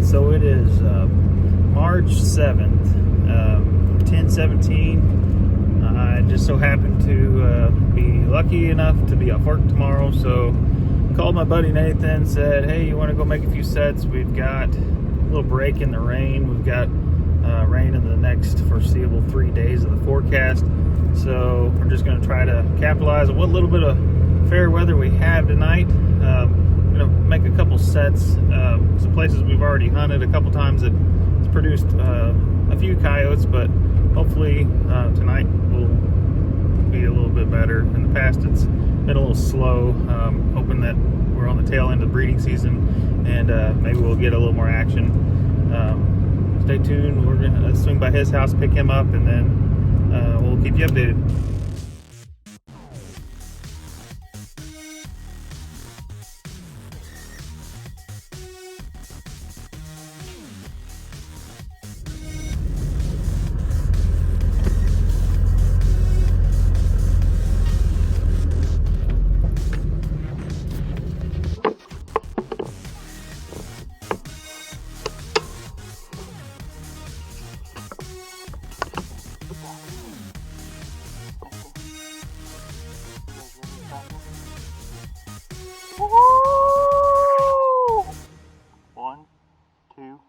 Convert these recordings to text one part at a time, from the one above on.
So it is March 7th, 10:17. I just so happened to be lucky enough to be off work tomorrow, so called my buddy Nathan, said, hey, you want to go make a few sets? We've got a little break in the rain. We've got rain in the next foreseeable 3 days of the forecast, so we're just going to try to capitalize on what little bit of fair weather we have tonight. Make a couple sets, some places we've already hunted a couple times that it's produced a few coyotes, but hopefully tonight will be a little bit better. In the past it's been a little slow, hoping that we're on the tail end of the breeding season and maybe we'll get a little more action. Stay tuned. We're gonna swing by his house, pick him up, and then we'll keep you updated. One, two.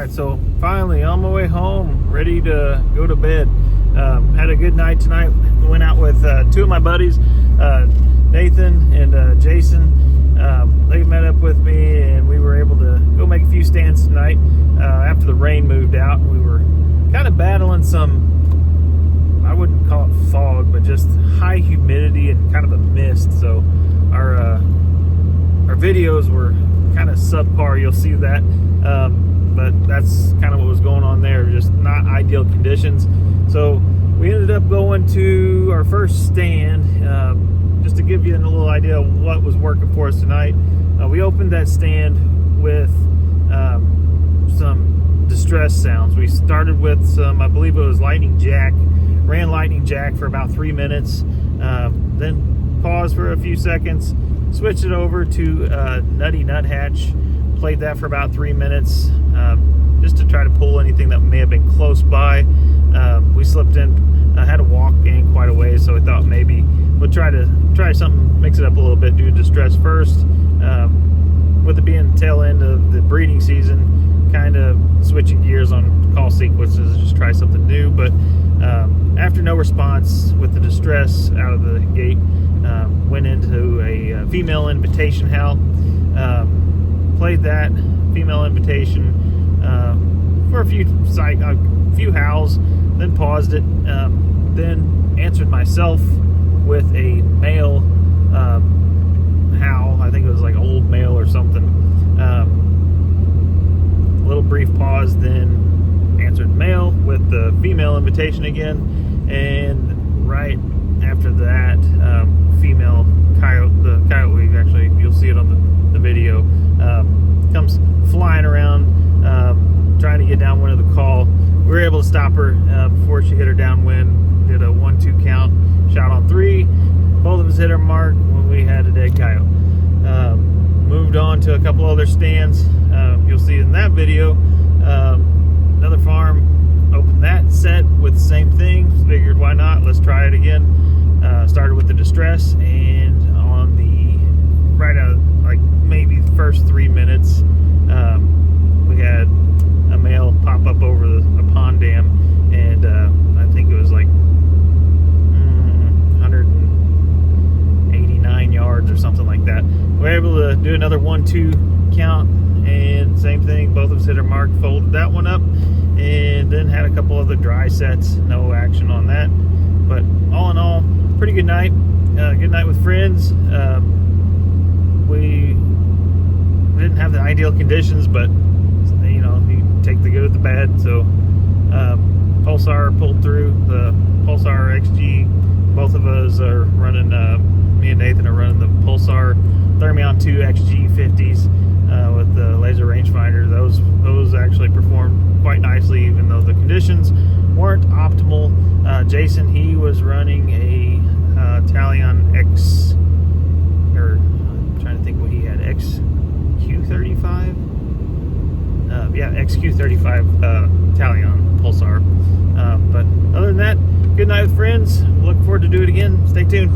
So finally on my way home, ready to go to bed. Had a good night tonight. Went out with two of my buddies, Nathan and Jason. They met up with me and we were able to go make a few stands tonight after the rain moved out. We were kind of battling some, I wouldn't call it fog, but just high humidity and kind of a mist. So our videos were kind of subpar. You'll see that. But that's kind of what was going on there, just not ideal conditions. So we ended up going to our first stand, just to give you a little idea of what was working for us tonight. We opened that stand with some distress sounds. We started with some, I believe it was lightning jack, ran lightning jack for about 3 minutes, then paused for a few seconds, switched it over to nutty nuthatch. Played that for about 3 minutes, just to try to pull anything that may have been close by. We slipped in, had to walk in quite a ways, so I thought maybe we'll try something, mix it up a little bit, do distress first. With it being the tail end of the breeding season, kind of switching gears on call sequences, just try something new. But after no response with the distress out of the gate, went into a female invitation howl. Played that female invitation for a few howls, then paused it, then answered myself with a male howl. I think it was like old male or something. A little brief pause, then answered male with the female invitation again, and right after that, female coyote, the coyote, actually you'll see it on the video, comes flying around, trying to get downwind of the call. We were able to stop her before she hit her downwind. Did a 1-2 count, shot on 3. Both of us hit our mark when we had a dead coyote. Moved on to a couple other stands. You'll see in that video. Another farm, opened that set with the same thing. Figured, why not? Let's try it again. Started with the distress, and on the right out of, like, maybe the first 3 minutes, we had a male pop up over a pond dam, and I think it was like 189 yards or something like that. We were able to do another 1-2 count, and same thing, both of us hit our mark, folded that one up, and then had a couple other dry sets. No action on that, but all in all, pretty good night. Good night with friends. We didn't have the ideal conditions, but you know, you take the good with the bad. So Pulsar pulled through. The Pulsar XG, both of us are running, me and Nathan are running the Pulsar Thermion 2 XG50s with the laser rangefinder. Those actually performed quite nicely, even though the conditions weren't optimal. Jason, he was running a Talion X, or I'm trying to think what he had, XQ35? Yeah, XQ35 Talion Pulsar. But other than that, good night with friends. Look forward to do it again. Stay tuned.